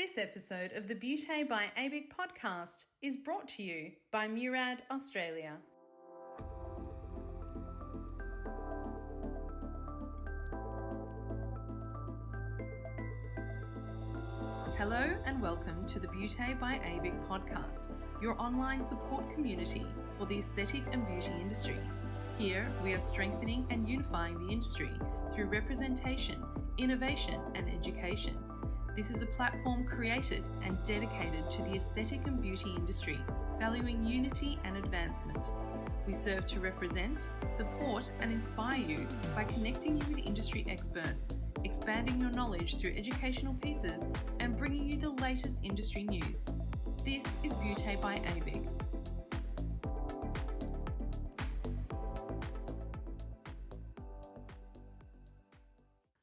This episode of the Beauté by ABIC podcast is brought to you by Murad Australia. Hello and welcome to the Beauté by ABIC podcast, your online support community for the aesthetic and beauty industry. Here, we are strengthening and unifying the industry through representation, innovation, and education. This is a platform created and dedicated to the aesthetic and beauty industry, valuing unity and advancement. We serve to represent, support, and inspire you by connecting you with industry experts, expanding your knowledge through educational pieces, and bringing you the latest industry news. This is Beauté by ABIC.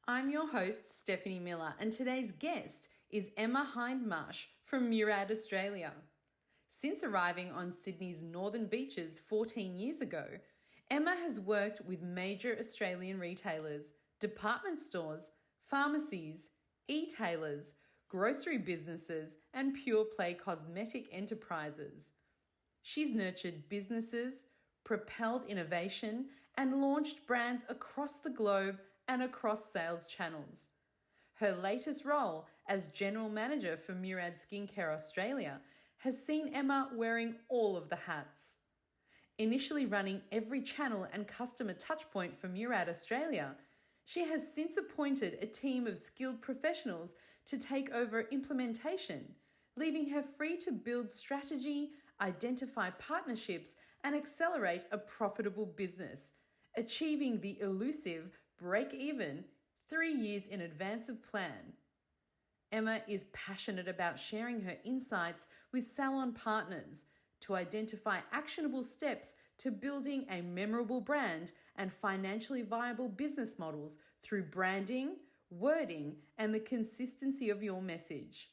I'm your host, Stephanie Miller, and today's guest is Emma Hindmarsh from Murad Australia. Since arriving on Sydney's northern beaches 14 years ago, Emma has worked with major Australian retailers, department stores, pharmacies, e-tailers, grocery businesses, and pure-play cosmetic enterprises. She's nurtured businesses, propelled innovation, and launched brands across the globe and across sales channels. Her latest role as General Manager for Murad Skincare Australia has seen Emma wearing all of the hats. Initially running every channel and customer touchpoint for Murad Australia, she has since appointed a team of skilled professionals to take over implementation, leaving her free to build strategy, identify partnerships, and accelerate a profitable business, achieving the elusive break-even 3 years in advance of plan. Emma is passionate about sharing her insights with salon partners to identify actionable steps to building a memorable brand and financially viable business models through branding, wording, and the consistency of your message.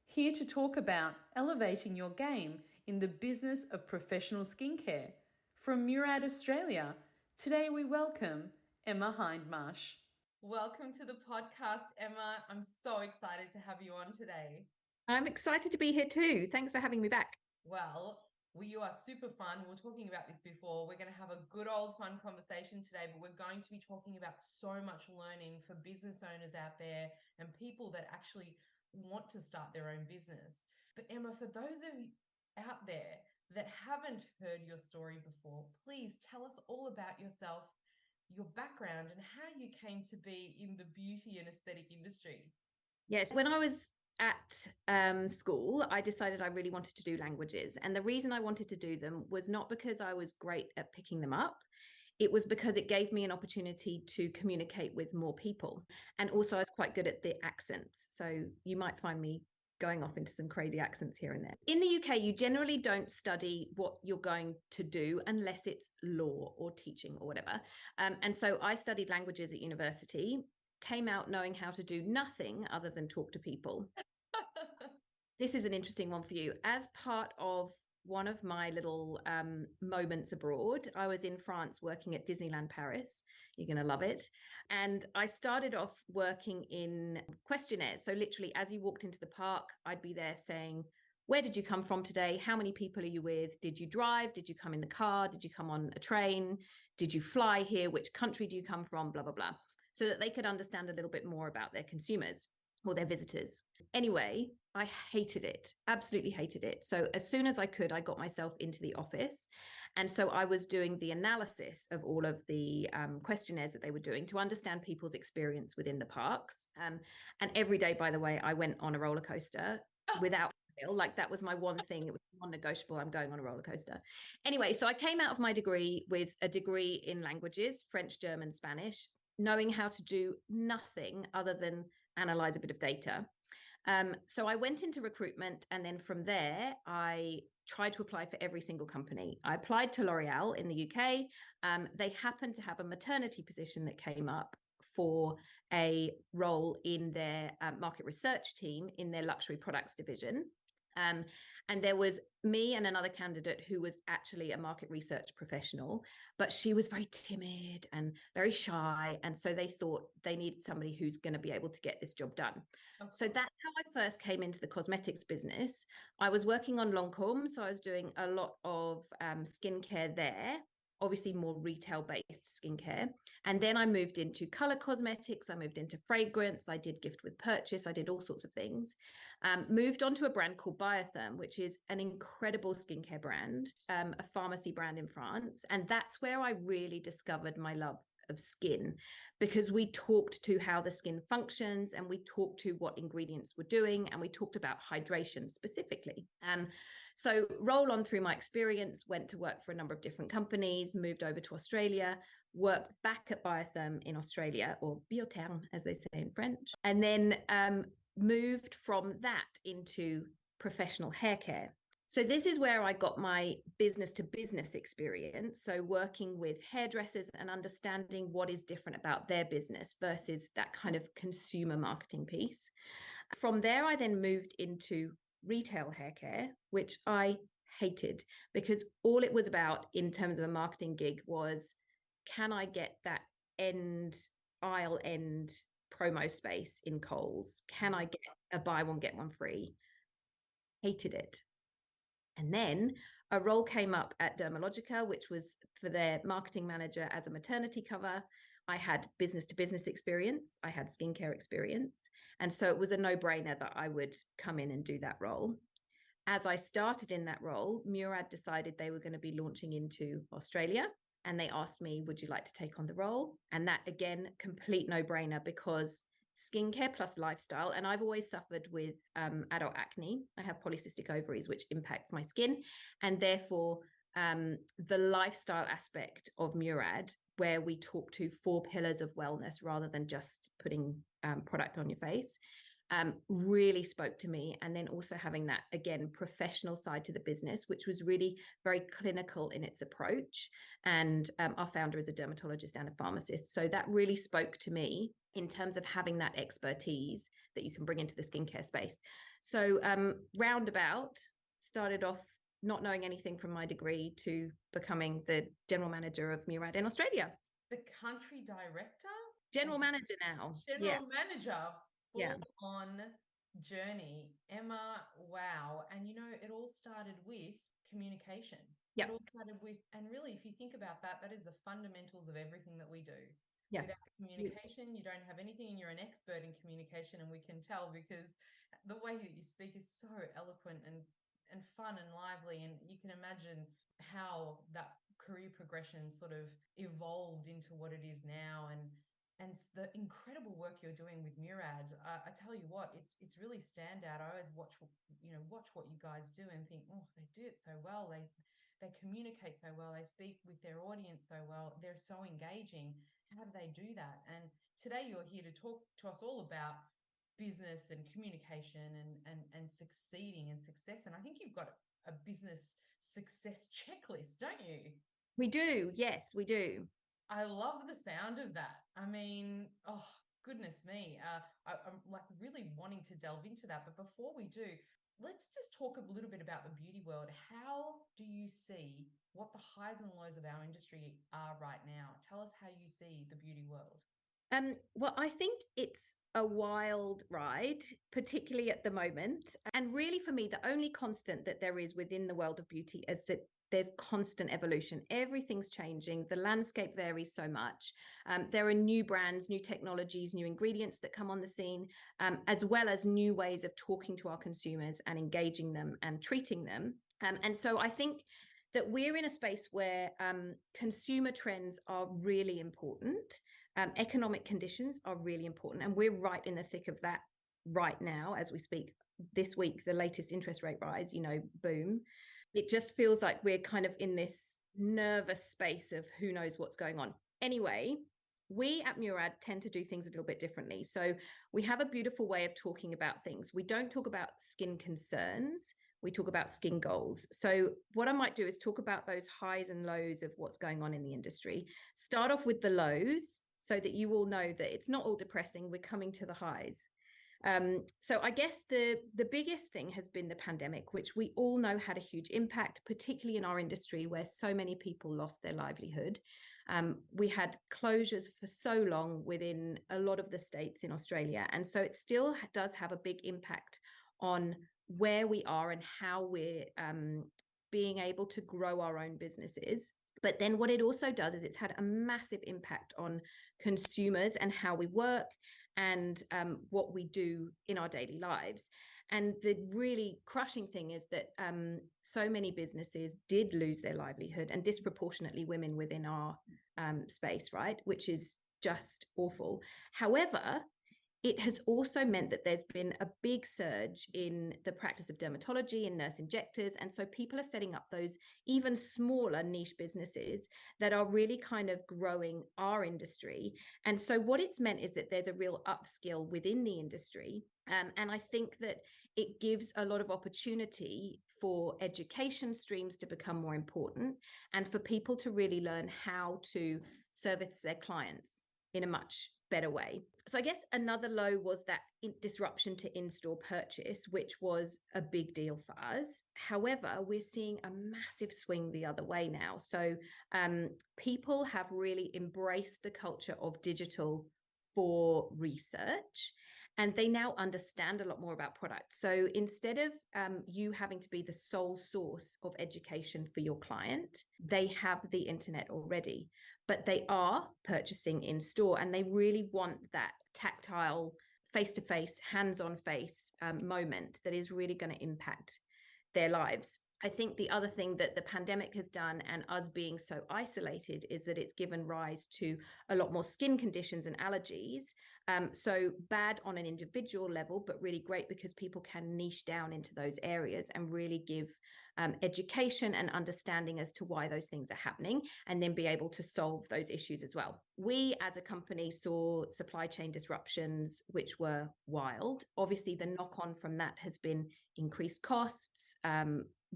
Here to talk about elevating your game in the business of professional skincare. From Murad Australia, today we welcome Emma Hindmarsh. Welcome to the podcast, Emma. I'm so excited to have you on today. I'm excited to be here too. Thanks for having me back. Well, you are super fun. We were talking about this before. We're going to have a good old fun conversation today, but we're going to be talking about so much learning for business owners out there and people that actually want to start their own business. But Emma, for those of you out there that haven't heard your story before, please tell us all about yourself, your background, and how you came to be in the beauty and aesthetic industry. Yes, when I was at school, I decided I really wanted to do languages. And the reason I wanted to do them was not because I was great at picking them up. It was because it gave me an opportunity to communicate with more people. And also I was quite good at the accents. So you might find me going off into some crazy accents here and there. In the UK, you generally don't study what you're going to do unless it's law or teaching or whatever. And so I studied languages at university, came out knowing how to do nothing other than talk to people. This is an interesting one for you. As part of one of my little moments abroad, I was in France working at Disneyland Paris. You're going to love it. And I started off working in questionnaires. So literally, as you walked into the park, I'd be there saying, where did you come from today? How many people are you with? Did you drive? Did you come in the car? Did you come on a train? Did you fly here? Which country do you come from? Blah, blah, blah. So that they could understand a little bit more about their consumers or their visitors. Anyway, I hated it, absolutely hated it. So as soon as I could, I got myself into the office. And so I was doing the analysis of all of the questionnaires that they were doing to understand people's experience within the parks. And every day, by the way, I went on a roller coaster without fail. Like that was my one thing. It was non-negotiable. I'm going on a roller coaster. Anyway, so I came out of my degree with a degree in languages, French, German, Spanish, knowing how to do nothing other than analyze a bit of data. So I went into recruitment, and then from there, I tried to apply for every single company. I applied to L'Oreal in the UK. They happened to have a maternity position that came up for a role in their market research team in their luxury products division. And there was me and another candidate who was actually a market research professional, but she was very timid and very shy. And so they thought they needed somebody who's going to be able to get this job done. Okay. So that's how I first came into the cosmetics business. I was working on Lancôme, so I was doing a lot of skincare there, obviously more retail-based skincare. And then I moved into color cosmetics, I moved into fragrance, I did gift with purchase, I did all sorts of things. Moved on to a brand called Biotherm, which is an incredible skincare brand, a pharmacy brand in France. And that's where I really discovered my love of skin, because we talked to how the skin functions and we talked to what ingredients we're doing and we talked about hydration specifically. So roll on through my experience, went to work for a number of different companies, moved over to Australia, worked back at Biotherm in Australia, or Biotherm as they say in French, and then moved from that into professional hair care. So this is where I got my business to business experience. So working with hairdressers and understanding what is different about their business versus that kind of consumer marketing piece. From there, I then moved into retail hair care, which I hated, because all it was about in terms of a marketing gig was, can I get that aisle end promo space in Coles? Can I get a buy one, get one free? Hated it. And then a role came up at Dermalogica, which was for their marketing manager as a maternity cover. I had business to business experience. I had skincare experience. And so it was a no-brainer that I would come in and do that role. As I started in that role, Murad decided they were going to be launching into Australia. And they asked me, would you like to take on the role? And that, again, complete no-brainer, because skincare plus lifestyle. And I've always suffered with adult acne. I have polycystic ovaries, which impacts my skin. And therefore, the lifestyle aspect of Murad, where we talk to 4 pillars of wellness rather than just putting product on your face, really spoke to me. And then also having that, again, professional side to the business, which was really very clinical in its approach. And our founder is a dermatologist and a pharmacist. So that really spoke to me in terms of having that expertise that you can bring into the skincare space. So roundabout, started off not knowing anything from my degree to becoming the general manager of Murad in Australia. The country director? General manager now. General manager. Yeah. On journey. Emma, wow. And you know, it all started with communication. Yeah. It all started with, and really, if you think about that, that is the fundamentals of everything that we do. Yeah. Without communication, you don't have anything, and you're an expert in communication. And we can tell because the way that you speak is so eloquent and fun and lively. And you can imagine how that career progression sort of evolved into what it is now. And the incredible work you're doing with Murad, I tell you what, it's really standout. I always watch what you guys do and think, oh, they do it so well. They communicate so well. They speak with their audience so well. They're so engaging. How do they do that? And today you're here to talk to us all about business and communication and succeeding and success. And I think you've got a business success checklist, don't you? We do. Yes, we do. I love the sound of that. I mean, oh, goodness me. I'm like really wanting to delve into that. But before we do, let's just talk a little bit about the beauty world. How do you see what the highs and lows of our industry are right now? Tell us how you see the beauty world. Well, I think it's a wild ride, particularly at the moment. And really, for me, the only constant that there is within the world of beauty is that there's constant evolution. Everything's changing. The landscape varies so much. There are new brands, new technologies, new ingredients that come on the scene, as well as new ways of talking to our consumers and engaging them and treating them. And so I think that we're in a space where consumer trends are really important. Economic conditions are really important. And we're right in the thick of that right now as we speak. This week, the latest interest rate rise, boom. It just feels like we're kind of in this nervous space of who knows what's going on. Anyway, we at Murad tend to do things a little bit differently. So we have a beautiful way of talking about things. We don't talk about skin concerns. We talk about skin goals. So what I might do is talk about those highs and lows of what's going on in the industry. Start off with the lows so that you all know that it's not all depressing. We're coming to the highs. So I guess the biggest thing has been the pandemic, which we all know had a huge impact, particularly in our industry where so many people lost their livelihood. We had closures for so long within a lot of the states in Australia. And so it still does have a big impact on where we are and how we're being able to grow our own businesses. But then what it also does is it's had a massive impact on consumers and how we work and what we do in our daily lives. And the really crushing thing is that so many businesses did lose their livelihood, and disproportionately women within our space, right? Which is just awful. However, it has also meant that there's been a big surge in the practice of dermatology and nurse injectors. And so people are setting up those even smaller niche businesses that are really kind of growing our industry. And so what it's meant is that there's a real upskill within the industry. And I think that it gives a lot of opportunity for education streams to become more important and for people to really learn how to service their clients in a much better way. So I guess another low was that disruption to in-store purchase, which was a big deal for us. However, we're seeing a massive swing the other way now. So people have really embraced the culture of digital for research, and they now understand a lot more about products. So instead of you having to be the sole source of education for your client, they have the internet already, but they are purchasing in store, and they really want that tactile, face-to-face, hands-on face moment that is really going to impact their lives. I think the other thing that the pandemic has done, and us being so isolated, is that it's given rise to a lot more skin conditions and allergies. So bad on an individual level, but really great because people can niche down into those areas and really give education and understanding as to why those things are happening, and then be able to solve those issues as well. We as a company saw supply chain disruptions, which were wild. Obviously, the knock-on from that has been increased costs.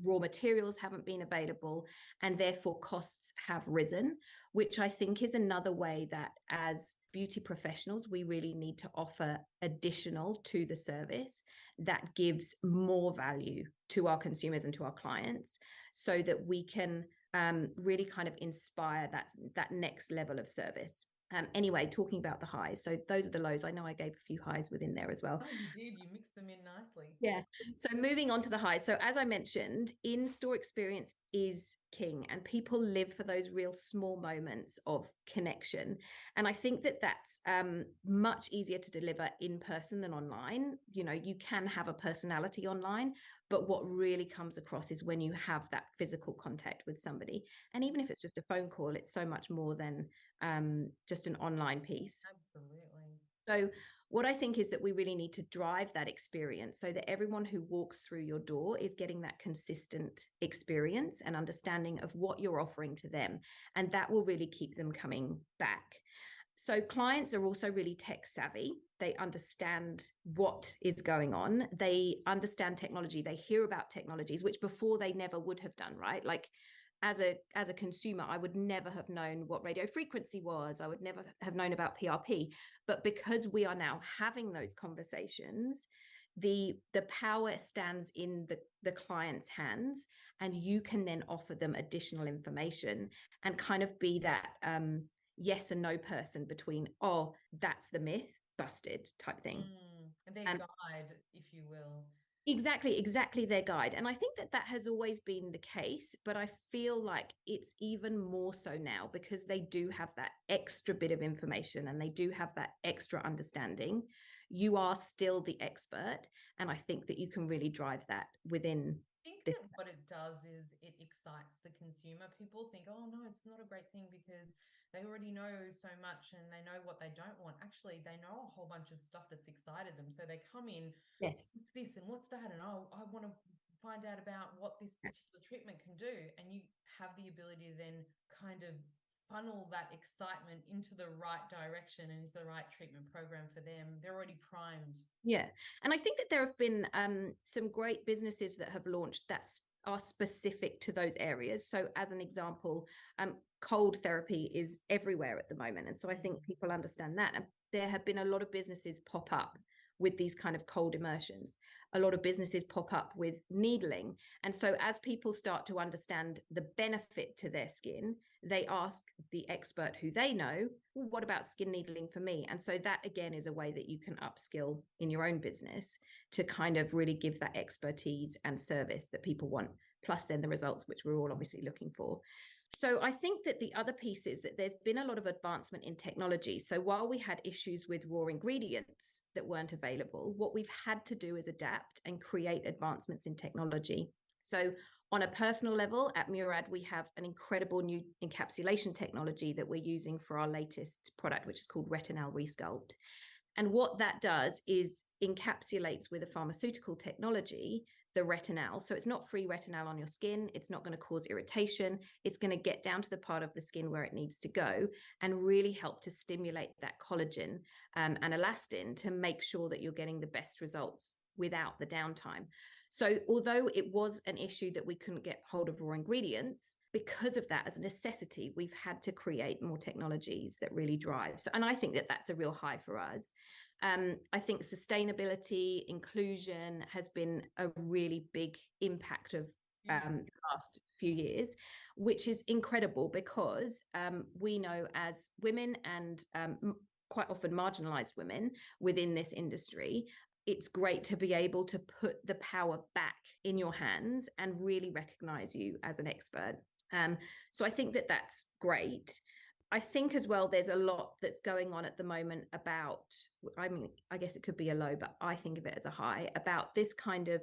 Raw materials haven't been available, and therefore costs have risen, which I think is another way that as beauty professionals, we really need to offer additional to the service that gives more value to our consumers and to our clients, so that we can really kind of inspire that next level of service. Anyway, talking about the highs. So those are the lows. I know I gave a few highs within there as well. Oh, you did. You mixed them in nicely. Yeah. So moving on to the highs. So as I mentioned, in-store experience is king, and people live for those real small moments of connection. And I think that that's much easier to deliver in person than online. You know, you can have a personality online, but what really comes across is when you have that physical contact with somebody. And even if it's just a phone call, it's so much more than just an online piece. Absolutely. So what I think is that we really need to drive that experience so that everyone who walks through your door is getting that consistent experience and understanding of what you're offering to them. And that will really keep them coming back. So clients are also really tech savvy. They understand what is going on. They understand technology. They hear about technologies, which before they never would have done, right? Like as a consumer, I would never have known what radio frequency was. I would never have known about PRP. But because we are now having those conversations, the power stands in the client's hands, and you can then offer them additional information and kind of be that yes and no person between, oh, that's the myth, busted type thing. Their guide, if you will. Exactly their guide. And I think that that has always been the case, but I feel like it's even more so now because they do have that extra bit of information and they do have that extra understanding. You are still the expert, and I think that you can really drive that within. I think that what it does is it excites the consumer. People think, oh no, it's not a great thing because they already know so much and they know what they don't want. Actually, they know a whole bunch of stuff that's excited them. So they come in, Yes. what's this and what's that? And oh, I want to find out about what this particular treatment can do. And you have the ability to then kind of funnel that excitement into the right direction and into the right treatment program for them. They're already primed. Yeah. And I think that there have been some great businesses that have launched that are specific to those areas. So as an example, cold therapy is everywhere at the moment. And so I think people understand that. And there have been a lot of businesses pop up with these kind of cold immersions. A lot of businesses pop up with needling. And so as people start to understand the benefit to their skin, they ask the expert who they know, well, what about skin needling for me? And so that again is a way that you can upskill in your own business to kind of really give that expertise and service that people want, plus then the results, which we're all obviously looking for. So I think that the other piece is that there's been a lot of advancement in technology. So while we had issues with raw ingredients that weren't available, what we've had to do is adapt and create advancements in technology. So on a personal level, at Murad, we have an incredible new encapsulation technology that we're using for our latest product, which is called Retinal Resculpt. And what that does is encapsulates with a pharmaceutical technology the retinal. So it's not free retinal on your skin. It's not going to cause irritation. It's going to get down to the part of the skin where it needs to go and really help to stimulate that collagen and elastin to make sure that you're getting the best results without the downtime. So although it was an issue that we couldn't get hold of raw ingredients, because of that, as a necessity, we've had to create more technologies that really drive. So, and I think that that's a real high for us. I think sustainability, inclusion has been a really big impact of the last few years, which is incredible because we know as women and quite often marginalized women within this industry, it's great to be able to put the power back in your hands and really recognize you as an expert. So I think that that's great. I think as well, there's a lot that's going on at the moment about, I mean, I guess it could be a low, but I think of it as a high, about this kind of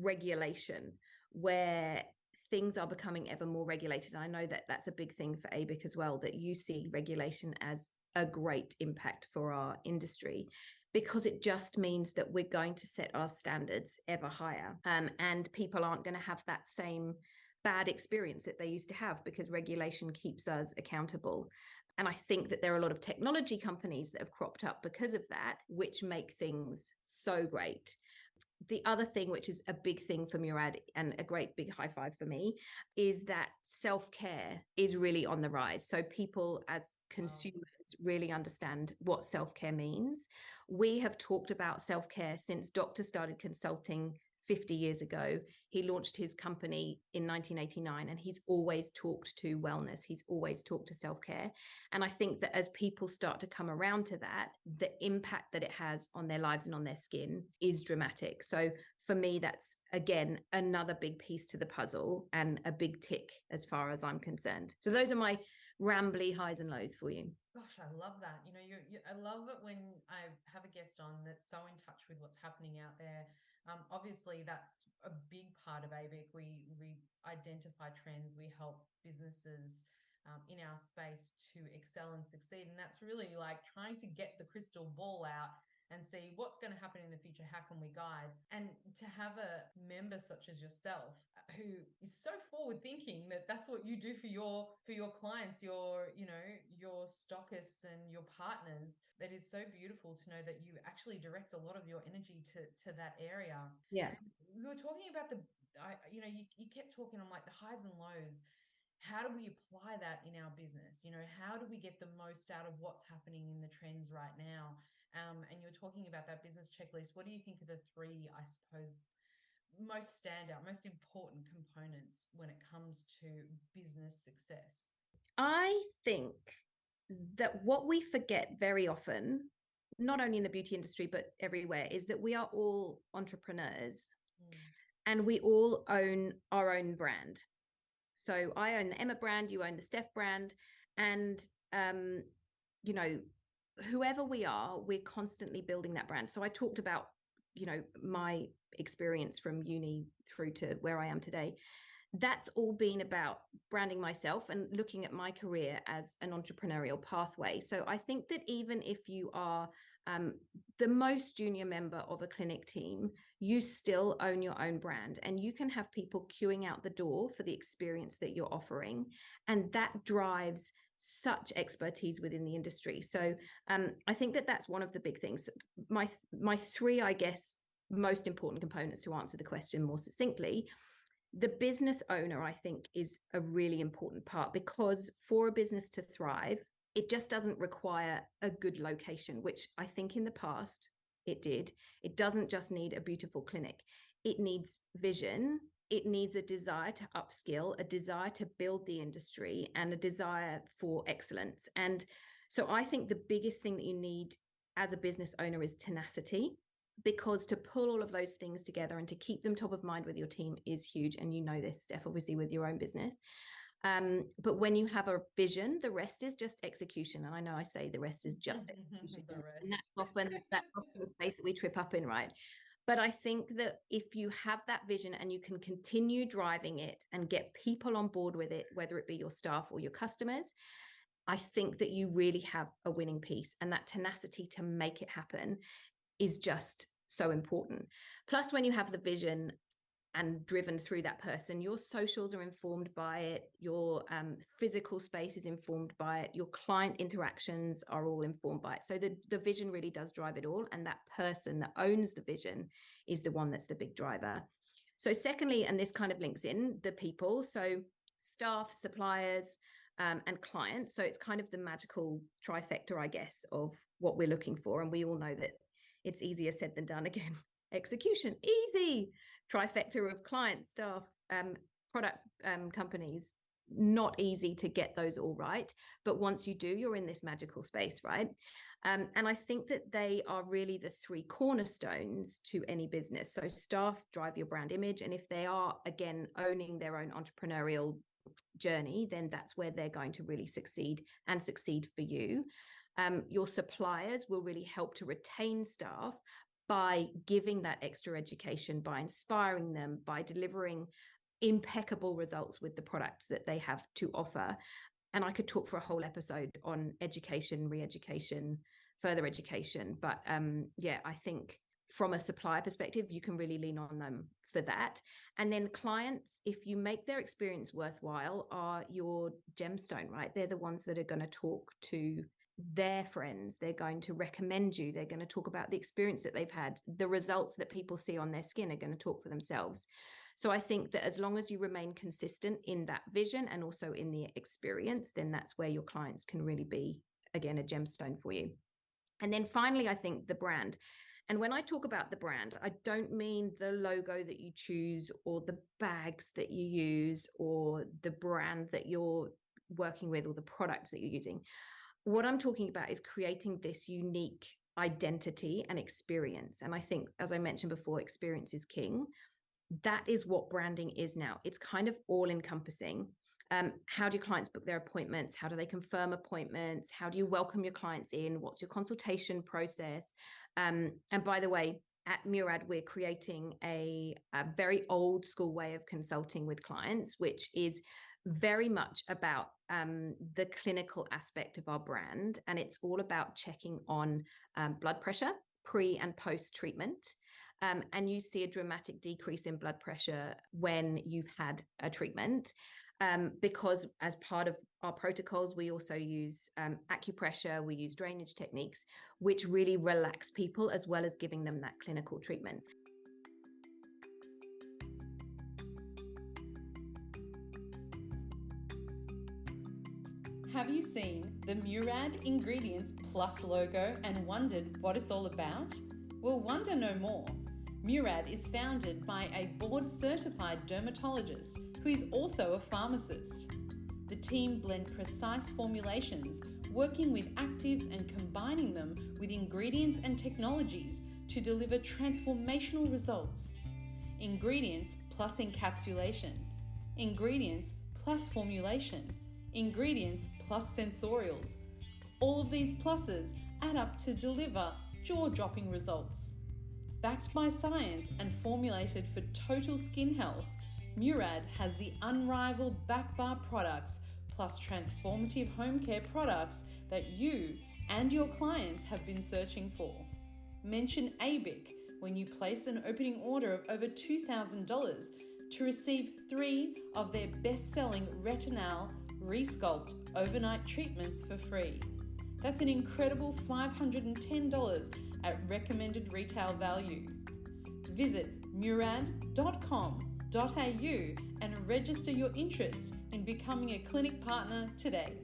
regulation where things are becoming ever more regulated. I know that that's a big thing for ABIC as well, that you see regulation as a great impact for our industry, because it just means that we're going to set our standards ever higher. And people aren't going to have that same bad experience that they used to have because regulation keeps us accountable. And I think that there are a lot of technology companies that have cropped up because of that, which make things so great. The other thing, which is a big thing for Murad and a great big high five for me, is that self-care is really on the rise. So people as consumers really understand what self-care means. We have talked about self-care since doctors started consulting 50 years ago. He launched his company in 1989, and he's always talked to wellness. He's always talked to self-care. And I think that as people start to come around to that, the impact that it has on their lives and on their skin is dramatic. So for me, that's, again, another big piece to the puzzle and a big tick as far as I'm concerned. So those are my rambly highs and lows for you. Gosh, I love that. You know, I love it when I have a guest on that's so in touch with what's happening out there. Obviously, that's a big part of ABIC. We identify trends. We help businesses in our space to excel and succeed. And that's really like trying to get the crystal ball out and see what's going to happen in the future. How can we guide? And to have a member such as yourself who is so forward thinking that that's what you do for your clients, your stockists and your partners. That is so beautiful to know that you actually direct a lot of your energy to that area. Yeah. And we were talking about you kept talking on like the highs and lows. How do we apply that in our business? You know, how do we get the most out of what's happening in the trends right now? And you're talking about that business checklist. What do you think are the three, I suppose, most standout, most important components when it comes to business success? I think that what we forget very often, not only in the beauty industry, but everywhere, is that we are all entrepreneurs and we all own our own brand. So I own the Emma brand, you own the Steph brand, and whoever we are, we're constantly building that brand. So I talked about, my experience from uni through to where I am today. That's all been about branding myself and looking at my career as an entrepreneurial pathway. So I think that even if you are the most junior member of a clinic team, you still own your own brand, and you can have people queuing out the door for the experience that you're offering. And that drives such expertise within the industry. So I think that that's one of the big things. My three, I guess, most important components to answer the question more succinctly. The business owner, I think, is a really important part, because for a business to thrive, it just doesn't require a good location, which I think in the past it did. It doesn't just need a beautiful clinic. It needs vision. It needs a desire to upskill, a desire to build the industry, and a desire for excellence. And so I think the biggest thing that you need as a business owner is tenacity, because to pull all of those things together and to keep them top of mind with your team is huge. And you know this, Steph, obviously with your own business. But when you have a vision, the rest is just execution. And I know I say the rest is just execution. And that's often the space that we trip up in, right? But I think that if you have that vision and you can continue driving it and get people on board with it, whether it be your staff or your customers, I think that you really have a winning piece. And that tenacity to make it happen is just so important. Plus, when you have the vision and driven through that person, your socials are informed by it, your physical space is informed by it, your client interactions are all informed by it. So the vision really does drive it all, and that person that owns the vision is the one that's the big driver. So secondly, and this kind of links in, the people, so staff, suppliers, and clients. So it's kind of the magical trifecta, I guess, of what we're looking for. And we all know that it's easier said than done. Again, execution, easy. Trifecta of clients, staff, product companies, not easy to get those all right. But once you do, you're in this magical space, right? And I think that they are really the three cornerstones to any business. So staff drive your brand image. And if they are, again, owning their own entrepreneurial journey, then that's where they're going to really succeed and succeed for you. Your suppliers will really help to retain staff by giving that extra education, by inspiring them, by delivering impeccable results with the products that they have to offer. And I could talk for a whole episode on education, re-education, further education. But yeah, I think from a supplier perspective, you can really lean on them for that. And then clients, if you make their experience worthwhile, are your gemstone, right? They're the ones that are going to talk to their friends. They're going to recommend you. They're going to talk about the experience that they've had. The results that people see on their skin are going to talk for themselves. So I think that as long as you remain consistent in that vision and also in the experience, then that's where your clients can really be, again, a gemstone for you. And then finally, I think the brand. And when I talk about the brand, I don't mean the logo that you choose or the bags that you use or the brand that you're working with or the products that you're using. What I'm talking about is creating this unique identity and experience. And I think, as I mentioned before, experience is king. That is what branding is now. It's kind of all encompassing. How do clients book their appointments? How do they confirm appointments? How do you welcome your clients in? What's your consultation process? And by the way, at Murad, we're creating a very old school way of consulting with clients, which is very much about the clinical aspect of our brand. And it's all about checking on blood pressure pre and post treatment. And you see a dramatic decrease in blood pressure when you've had a treatment. Because as part of our protocols, we also use acupressure, we use drainage techniques, which really relax people as well as giving them that clinical treatment. Have you seen the Murad Ingredients Plus logo and wondered what it's all about? Well, wonder no more. Murad is founded by a board-certified dermatologist who is also a pharmacist. The team blend precise formulations, working with actives and combining them with ingredients and technologies to deliver transformational results. Ingredients plus encapsulation. Ingredients plus formulation. Ingredients plus sensorials. All of these pluses add up to deliver jaw-dropping results. Backed by science and formulated for total skin health, Murad has the unrivaled back bar products plus transformative home care products that you and your clients have been searching for. Mention ABIC when you place an opening order of over $2,000 to receive 3 of their best-selling Retinal Resculpt overnight treatments for free. That's an incredible $510 at recommended retail value. Visit murad.com.au and register your interest in becoming a clinic partner today.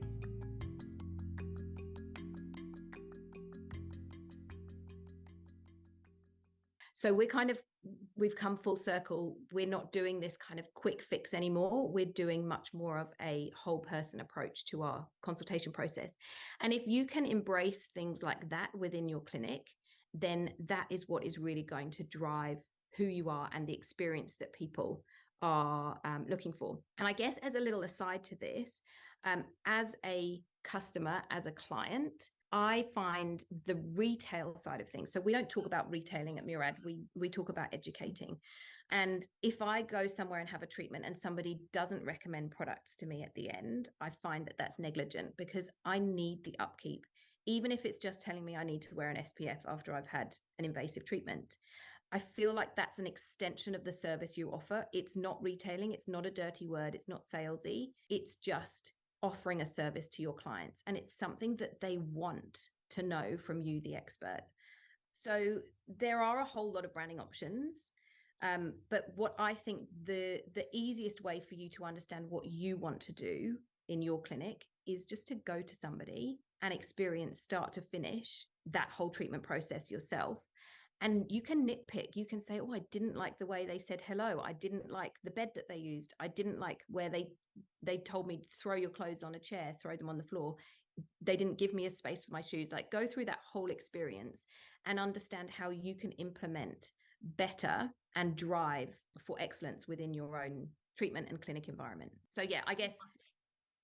So we've come full circle. We're not doing this kind of quick fix anymore. We're doing much more of a whole person approach to our consultation process. And if you can embrace things like that within your clinic, then that is what is really going to drive who you are and the experience that people are looking for. And I guess as a little aside to this, as a customer, as a client, I find the retail side of things. So we don't talk about retailing at Murad. We talk about educating. And if I go somewhere and have a treatment and somebody doesn't recommend products to me at the end, I find that that's negligent because I need the upkeep. Even if it's just telling me I need to wear an SPF after I've had an invasive treatment, I feel like that's an extension of the service you offer. It's not retailing. It's not a dirty word. It's not salesy. It's just offering a service to your clients. And it's something that they want to know from you, the expert. So there are a whole lot of branding options. But what I think the easiest way for you to understand what you want to do in your clinic is just to go to somebody and experience start to finish that whole treatment process yourself. And you can nitpick. You can say, oh, I didn't like the way they said hello. I didn't like the bed that they used. I didn't like where they told me throw your clothes on a chair, throw them on the floor. They didn't give me a space for my shoes. Like, go through that whole experience and understand how you can implement better and drive for excellence within your own treatment and clinic environment. So yeah, I guess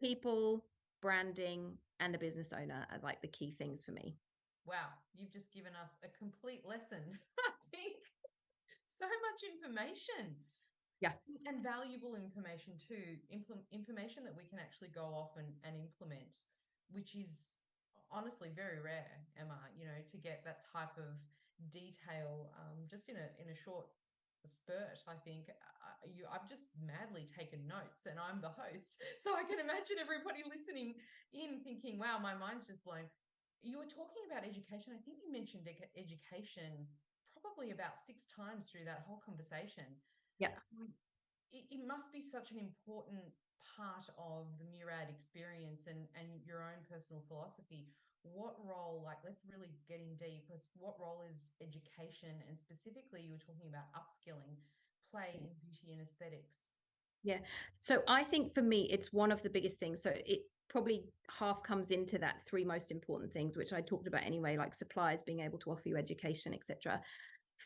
people, branding, and the business owner are like the key things for me. Wow, you've just given us a complete lesson. I think so much information. Yeah. And valuable information too, information that we can actually go off and implement, which is honestly very rare, Emma, you know, to get that type of detail just in a short spurt. I think I've just madly taken notes and I'm the host. So I can imagine everybody listening in thinking, wow, my mind's just blown. You were talking about education. I think you mentioned education probably about 6 times through that whole conversation. Yeah. It must be such an important part of the Murad experience and your own personal philosophy. What role, like, let's really get in deep, what role is education, and specifically you were talking about upskilling, play in beauty and aesthetics? Yeah. So I think for me, it's one of the biggest things. So it probably half comes into that 3 most important things, which I talked about anyway, like suppliers being able to offer you education, etc.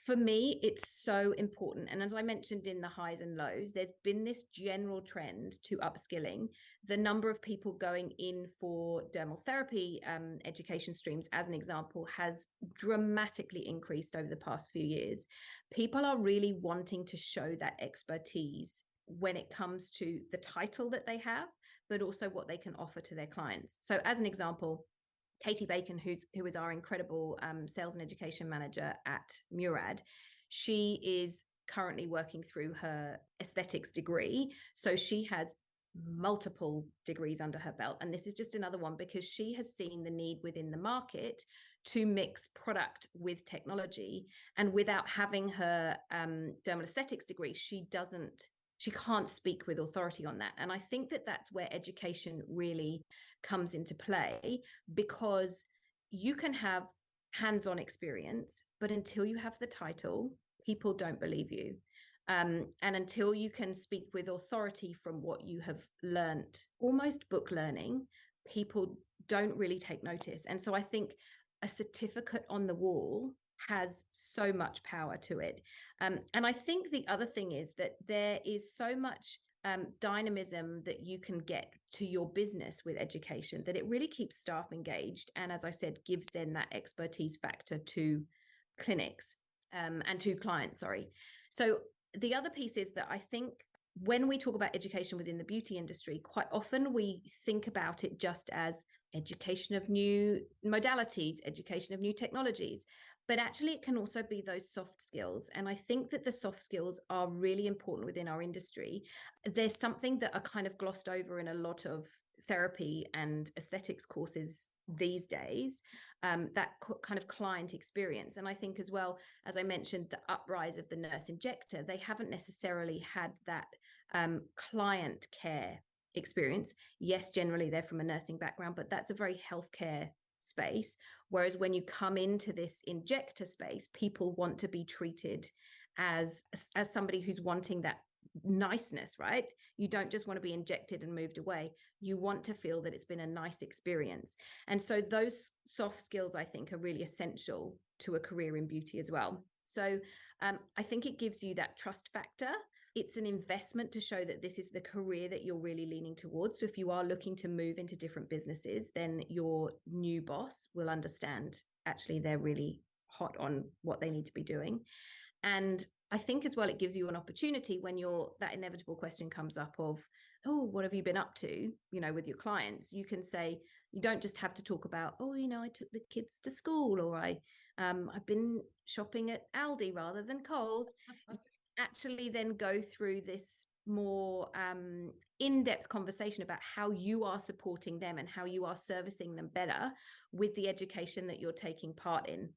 For me, it's so important. And as I mentioned in the highs and lows, there's been this general trend to upskilling. The number of people going in for dermal therapy education streams, as an example, has dramatically increased over the past few years. People are really wanting to show that expertise when it comes to the title that they have, but also what they can offer to their clients. So as an example, Katie Bacon, who is our incredible sales and education manager at Murad, she is currently working through her aesthetics degree. So she has multiple degrees under her belt. And this is just another one because she has seen the need within the market to mix product with technology. And without having her dermal aesthetics degree, she can't speak with authority on that. And I think that that's where education really comes into play, because you can have hands-on experience, but until you have the title, people don't believe you. And until you can speak with authority from what you have learned, almost book learning, people don't really take notice. And so I think a certificate on the wall has so much power to it. And I think the other thing is that there is so much dynamism that you can get to your business with education that it really keeps staff engaged. And as I said, gives them that expertise factor to clinics and to clients, sorry. So the other piece is that I think when we talk about education within the beauty industry, quite often we think about it just as education of new modalities, education of new technologies. But actually, it can also be those soft skills. And I think that the soft skills are really important within our industry. There's something that are kind of glossed over in a lot of therapy and aesthetics courses these days, that kind of client experience. And I think as well, as I mentioned, the uprise of the nurse injector, they haven't necessarily had that client care experience. Yes, generally they're from a nursing background, but that's a very healthcare space. Whereas when you come into this injector space, people want to be treated as somebody who's wanting that niceness, right? You don't just want to be injected and moved away. You want to feel that it's been a nice experience. And so those soft skills, I think, are really essential to a career in beauty as well. So I think it gives you that trust factor. It's an investment to show that this is the career that you're really leaning towards. So if you are looking to move into different businesses, then your new boss will understand actually they're really hot on what they need to be doing. And I think as well, it gives you an opportunity when that inevitable question comes up of, oh, what have you been up to, with your clients? You can say, you don't just have to talk about, oh, I took the kids to school, or I've been shopping at Aldi rather than Coles. You actually then go through this more in-depth conversation about how you are supporting them and how you are servicing them better with the education that you're taking part in.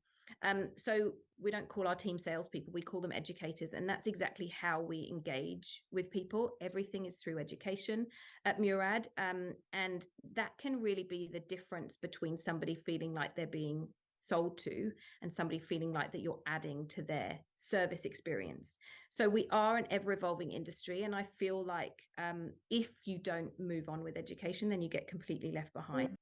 So we don't call our team salespeople, we call them educators. And that's exactly how we engage with people. Everything is through education at Murad. And that can really be the difference between somebody feeling like they're being sold to and somebody feeling like that you're adding to their service experience. So we are an ever-evolving industry. And I feel like if you don't move on with education, then you get completely left behind.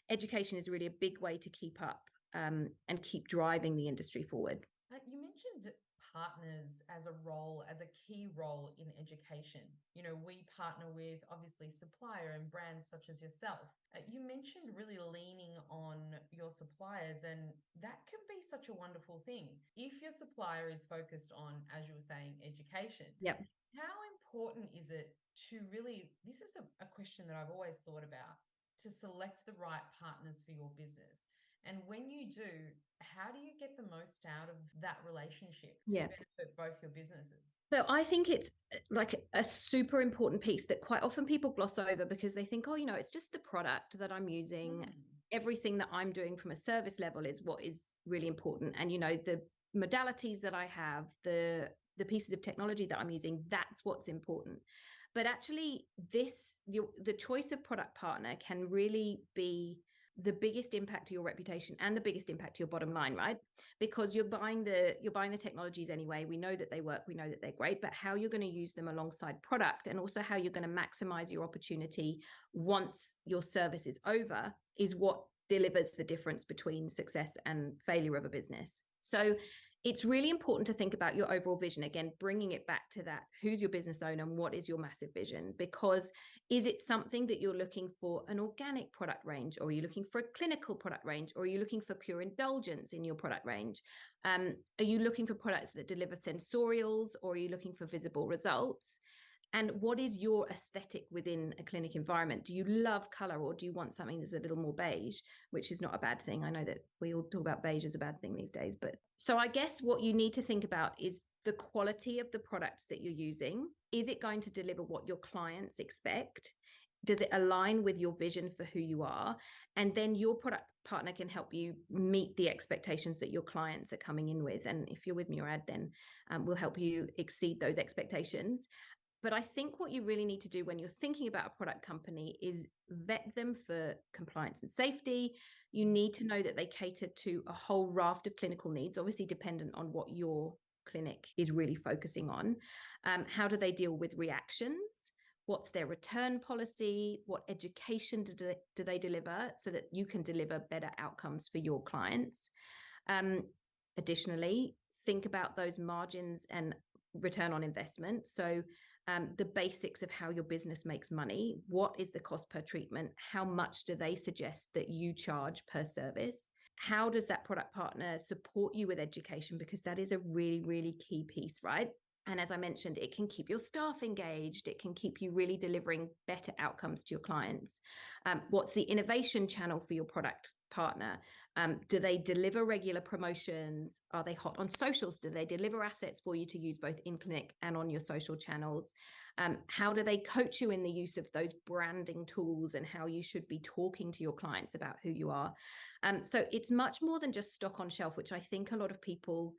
Education is really a big way to keep up and keep driving the industry forward. You mentioned partners as a key role in education. We partner with obviously supplier and brands such as yourself. You mentioned really leaning on your suppliers, and that can be such a wonderful thing. If your supplier is focused on, as you were saying, education, Yep. How important is it to really, this is a question that I've always thought about, to select the right partners for your business? And when you do, how do you get the most out of that relationship to benefit both your businesses? So I think it's like a super important piece that quite often people gloss over because they think, oh, it's just the product that I'm using. Everything that I'm doing from a service level is what is really important. And, the modalities that I have, the pieces of technology that I'm using, that's what's important. But actually the choice of product partner can really be the biggest impact to your reputation and the biggest impact to your bottom line, right? Because you're buying the technologies anyway. We know that they work, we know that they're great, but how you're going to use them alongside product and also how you're going to maximize your opportunity once your service is over is what delivers the difference between success and failure of a business. So it's really important to think about your overall vision. Again, bringing it back to that, who's your business owner and what is your massive vision? Because is it something that you're looking for an organic product range, or are you looking for a clinical product range, or are you looking for pure indulgence in your product range? Are you looking for products that deliver sensorials, or are you looking for visible results? And what is your aesthetic within a clinic environment? Do you love color, or do you want something that's a little more beige, which is not a bad thing? I know that we all talk about beige as a bad thing these days, but so I guess what you need to think about is the quality of the products that you're using. Is it going to deliver what your clients expect? Does it align with your vision for who you are? And then your product partner can help you meet the expectations that your clients are coming in with. And if you're with Murad, then we'll help you exceed those expectations. But I think what you really need to do when you're thinking about a product company is vet them for compliance and safety. You need to know that they cater to a whole raft of clinical needs, obviously dependent on what your clinic is really focusing on. How do they deal with reactions? What's their return policy? What education do they deliver so that you can deliver better outcomes for your clients? Additionally, think about those margins and return on investment. So the basics of how your business makes money. What is the cost per treatment? How much do they suggest that you charge per service? How does that product partner support you with education? Because that is a really, really key piece, right? And as I mentioned, it can keep your staff engaged. It can keep you really delivering better outcomes to your clients. What's the innovation channel for your product partner? Do they deliver regular promotions? Are they hot on socials? Do they deliver assets for you to use both in clinic and on your social channels? How do they coach you in the use of those branding tools and how you should be talking to your clients about who you are? So it's much more than just stock on shelf, which I think a lot of people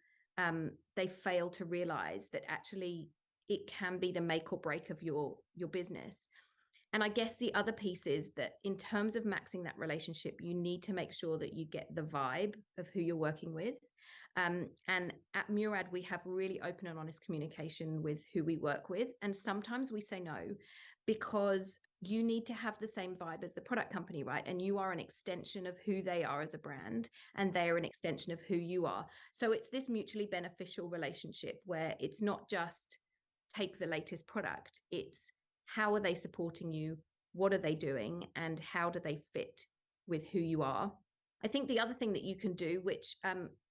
they fail to realize that actually it can be the make or break of your business. And I guess the other piece is that in terms of maxing that relationship, you need to make sure that you get the vibe of who you're working with. And at Murad, we have really open and honest communication with who we work with. And sometimes we say no because you need to have the same vibe as the product company, right? And you are an extension of who they are as a brand, and they are an extension of who you are. So it's this mutually beneficial relationship where it's not just take the latest product, it's how are they supporting you? What are they doing? And how do they fit with who you are? I think the other thing that you can do, which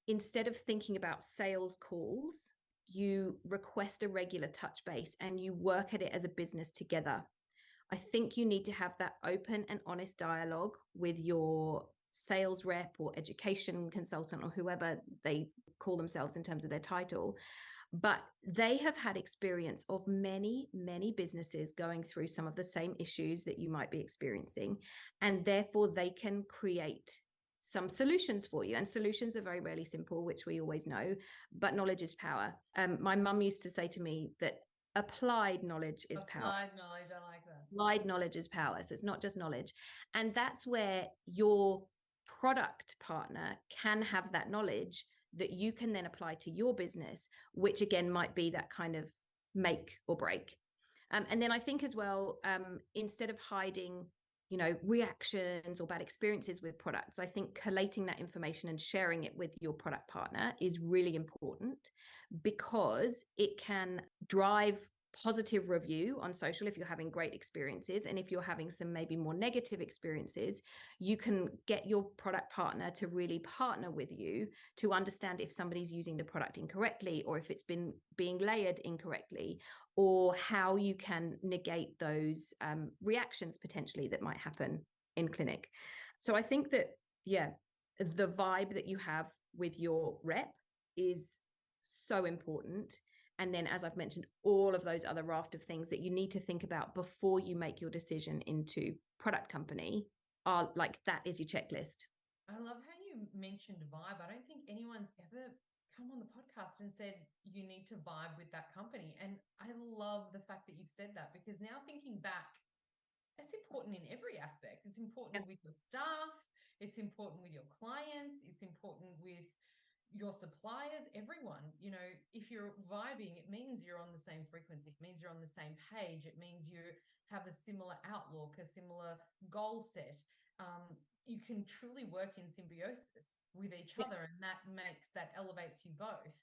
instead of thinking about sales calls, you request a regular touch base and you work at it as a business together. I think you need to have that open and honest dialogue with your sales rep or education consultant or whoever they call themselves in terms of their title. But they have had experience of many, many businesses going through some of the same issues that you might be experiencing. And therefore, they can create some solutions for you. And solutions are very rarely simple, which we always know, but knowledge is power. My mum used to say to me that applied knowledge is power. Applied knowledge, I like that. Applied knowledge is power. So it's not just knowledge. And that's where your product partner can have that knowledge that you can then apply to your business, which again might be that kind of make or break. And then I think as well, instead of hiding, reactions or bad experiences with products, I think collating that information and sharing it with your product partner is really important because it can drive positive review on social if you're having great experiences. And if you're having some maybe more negative experiences, you can get your product partner to really partner with you to understand if somebody's using the product incorrectly or if it's been being layered incorrectly, or how you can negate those reactions potentially that might happen in clinic. So I think that, the vibe that you have with your rep is so important. And then, as I've mentioned, all of those other raft of things that you need to think about before you make your decision into product company are like, that is your checklist. I love how you mentioned vibe. I don't think anyone's ever come on the podcast and said you need to vibe with that company. And I love the fact that you've said that, because now thinking back, it's important in every aspect. It's important with your staff. It's important with your clients. It's important with your suppliers, everyone. If you're vibing, it means you're on the same frequency. It means you're on the same page. It means you have a similar outlook, a similar goal set. You can truly work in symbiosis with each other, and that elevates you both.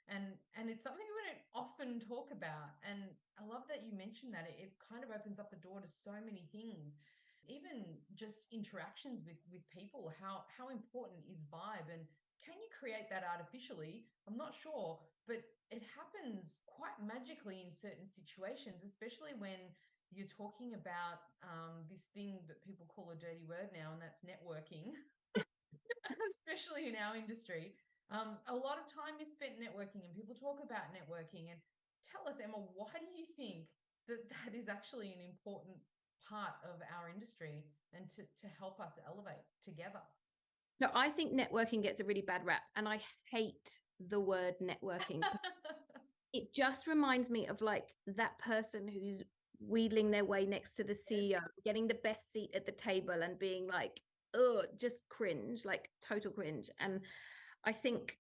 And it's something we don't often talk about. And I love that you mentioned that. It kind of opens up the door to so many things, even just interactions with people. How important is vibe, and can you create that artificially? I'm not sure, but it happens quite magically in certain situations, especially when you're talking about this thing that people call a dirty word now, and that's networking, especially in our industry. A lot of time is spent networking, and people talk about networking. And tell us, Emma, why do you think that is actually an important part of our industry and to help us elevate together? So I think networking gets a really bad rap, and I hate the word networking. It just reminds me of like that person who's wheedling their way next to the CEO, getting the best seat at the table and being like, oh, just cringe, like total cringe. And I think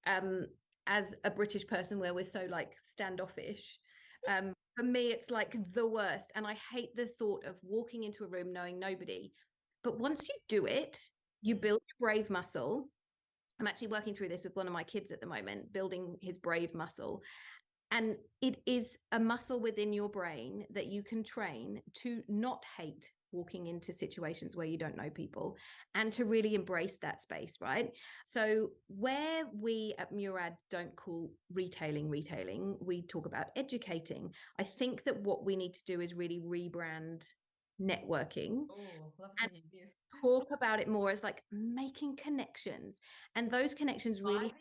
as a British person where we're so like standoffish, for me, it's like the worst. And I hate the thought of walking into a room knowing nobody. But once you do it, you build your brave muscle. I'm actually working through this with one of my kids at the moment, building his brave muscle. And it is a muscle within your brain that you can train to not hate walking into situations where you don't know people and to really embrace that space, right? So where we at Murad don't call retailing, we talk about educating. I think that what we need to do is really rebrand networking. Oh, love to hear this. Talk about it more as like making connections, and those connections really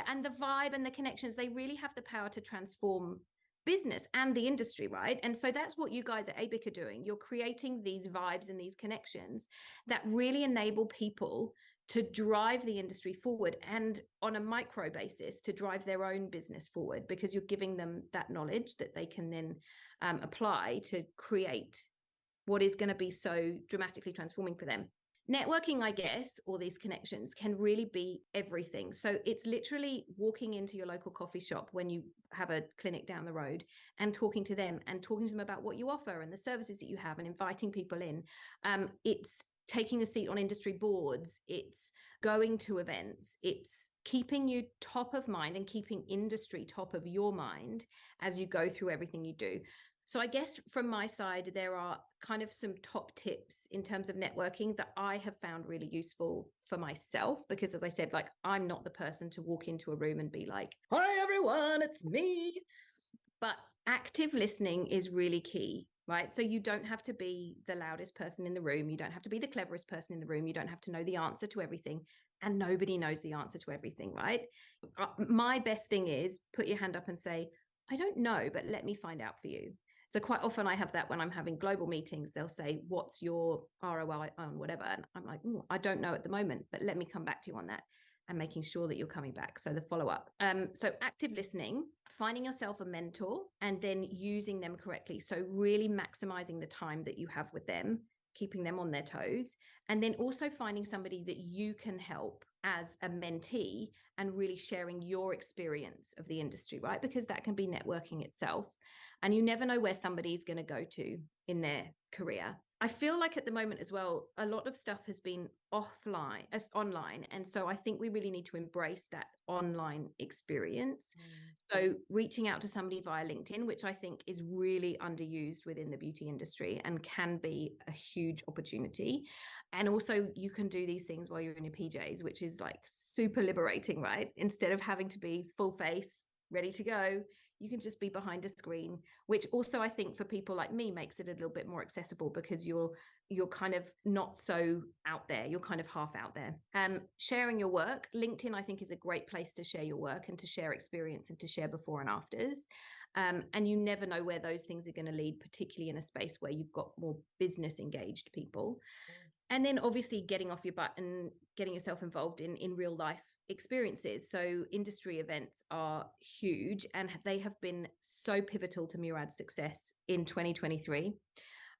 and the vibe and the connections, they really have the power to transform business and the industry, right? And so that's what you guys at ABIC are doing. You're creating these vibes and these connections that really enable people to drive the industry forward, and on a micro basis to drive their own business forward, because you're giving them that knowledge that they can then apply to create what is going to be so dramatically transforming for them. Networking, I guess, or these connections can really be everything. So it's literally walking into your local coffee shop when you have a clinic down the road and talking to them about what you offer and the services that you have, and inviting people in. It's taking a seat on industry boards. It's going to events. It's keeping you top of mind and keeping industry top of your mind as you go through everything you do. So I guess from my side, there are kind of some top tips in terms of networking that I have found really useful for myself, because as I said, like, I'm not the person to walk into a room and be like, "Hi everyone, it's me." But active listening is really key, right? So you don't have to be the loudest person in the room. You don't have to be the cleverest person in the room. You don't have to know the answer to everything. And nobody knows the answer to everything, right? My best thing is put your hand up and say, "I don't know, but let me find out for you." So quite often I have that when I'm having global meetings. They'll say, "What's your ROI on whatever?" And I'm like, "I don't know at the moment, but let me come back to you on that." And making sure that you're coming back. So the follow-up. So active listening, finding yourself a mentor, and then using them correctly. So really maximizing the time that you have with them, keeping them on their toes, and then also finding somebody that you can help as a mentee and really sharing your experience of the industry, right? Because that can be networking itself. And you never know where somebody's going to go to in their career. I feel like at the moment as well, a lot of stuff has been offline as online. And so I think we really need to embrace that online experience. So reaching out to somebody via LinkedIn, which I think is really underused within the beauty industry and can be a huge opportunity. And also you can do these things while you're in your PJs, which is like super liberating, right? Instead of having to be full face, ready to go, you can just be behind a screen, which also I think for people like me makes it a little bit more accessible, because you're kind of not so out there. You're kind of half out there. Sharing your work. LinkedIn, I think, is a great place to share your work and to share experience and to share before and afters. And you never know where those things are going to lead, particularly in a space where you've got more business engaged people. And then obviously getting off your butt and getting yourself involved in real life experiences. So industry events are huge, and they have been so pivotal to Murad's success in 2023.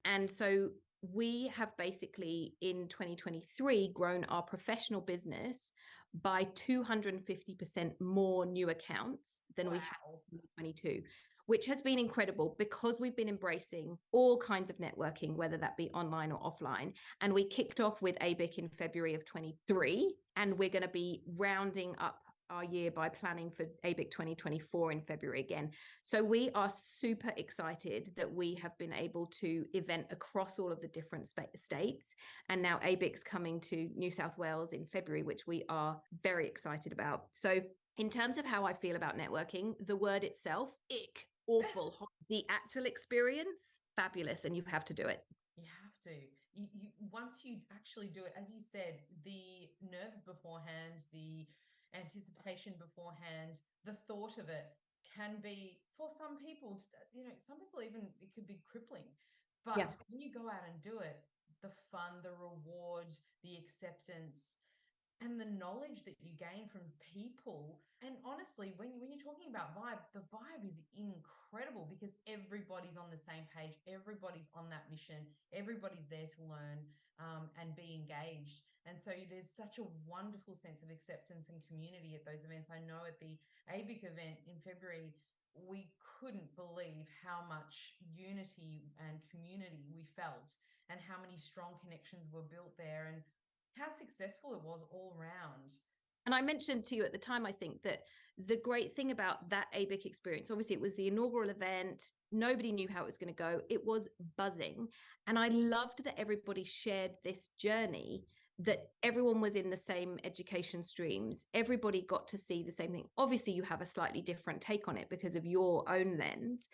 And so we have basically in 2023 grown our professional business by 250% more new accounts than we had in 2022, which has been incredible because we've been embracing all kinds of networking, whether that be online or offline. And we kicked off with ABIC in February of 23, and we're going to be rounding up our year by planning for ABIC 2024 in February again. So we are super excited that we have been able to event across all of the different states. And now ABIC's coming to New South Wales in February, which we are very excited about. So in terms of how I feel about networking, the word itself, ick, awful. The actual experience, fabulous, and you have to do it. You have to. You once you actually do it, as you said, the nerves beforehand, the anticipation beforehand, the thought of it can be, for some people, just, some people even, it could be crippling. But when you go out and do it, the fun, the reward, the acceptance, and the knowledge that you gain from people. And honestly, when you're talking about vibe, the vibe is incredible because everybody's on the same page. Everybody's on that mission. Everybody's there to learn and be engaged. And so there's such a wonderful sense of acceptance and community at those events. I know at the ABIC event in February, we couldn't believe how much unity and community we felt and how many strong connections were built there, and how successful it was all round. And I mentioned to you at the time, I think, that the great thing about that ABIC experience, obviously it was the inaugural event. Nobody knew how it was going to go. It was buzzing. And I loved that everybody shared this journey, that everyone was in the same education streams. Everybody got to see the same thing. Obviously, you have a slightly different take on it because of your own lens.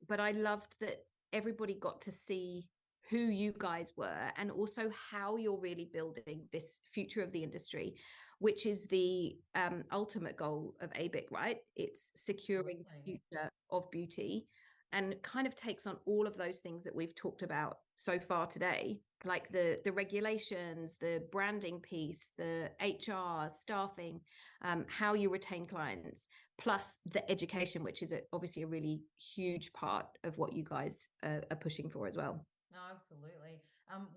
But I loved that everybody got to see who you guys were and also how you're really building this future of the industry, which is the ultimate goal of ABIC, right? It's securing the future of beauty and kind of takes on all of those things that we've talked about so far today, like the regulations, the branding piece, the HR, staffing, how you retain clients, plus the education, which is obviously a really huge part of what you guys are pushing for as well. No, absolutely.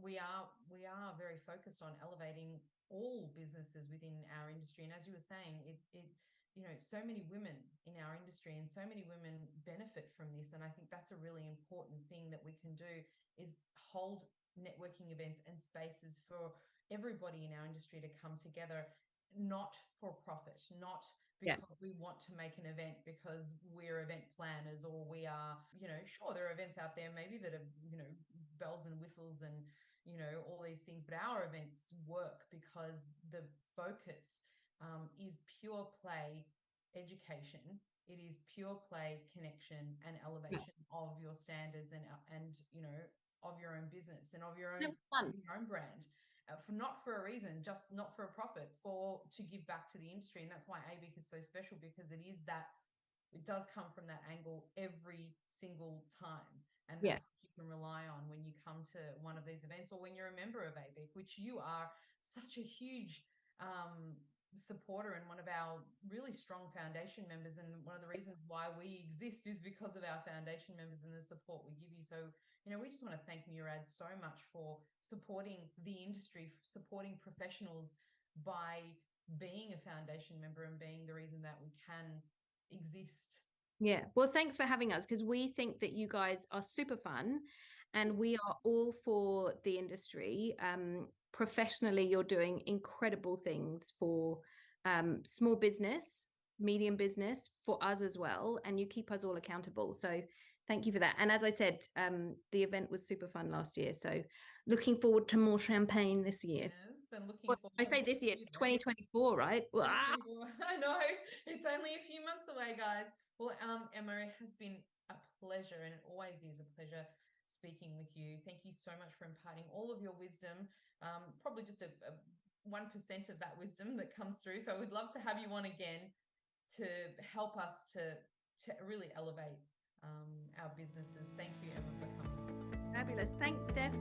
We are very focused on elevating all businesses within our industry, and as you were saying, so many women in our industry and so many women benefit from this, and I think that's a really important thing that we can do is hold networking events and spaces for everybody in our industry to come together, not for profit, not because we want to make an event because we're event planners, or we are, sure, there are events out there maybe that are, bells and whistles and, all these things, but our events work because the focus is pure play education. It is pure play connection and elevation of your standards and of your own business and of your own brand. Not for a reason, just not for a profit, to give back to the industry. And that's why ABIC is so special, because it does come from that angle every single time. And that's what you can rely on when you come to one of these events, or when you're a member of ABIC, which you are such a huge supporter and one of our really strong foundation members. And one of the reasons why we exist is because of our foundation members and the support we give you. So, we just want to thank Murad so much for supporting the industry, supporting professionals by being a foundation member and being the reason that we can exist. Yeah. Well, thanks for having us, because we think that you guys are super fun and we are all for the industry. Professionally, you're doing incredible things for small business, medium business, for us as well. And you keep us all accountable. So thank you for that. And as I said, the event was super fun last year. So looking forward to more champagne this year. Yes, and looking forward I say this year, 2024, right? 2024. I know, it's only a few months away, guys. Well, Emma, it has been a pleasure, and it always is a pleasure speaking with you. Thank you so much for imparting all of your wisdom, probably just a 1% of that wisdom that comes through. So we'd love to have you on again to help us to really elevate our businesses. Thank you, Emma, for coming. Fabulous. Thanks, Steph.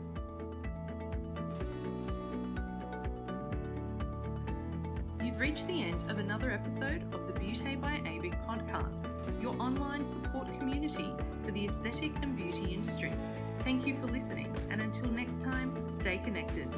You've reached the end of another episode of the Beauty by ABIC podcast, your online support community for the aesthetic and beauty industry. Thank you for listening, and until next time, stay connected.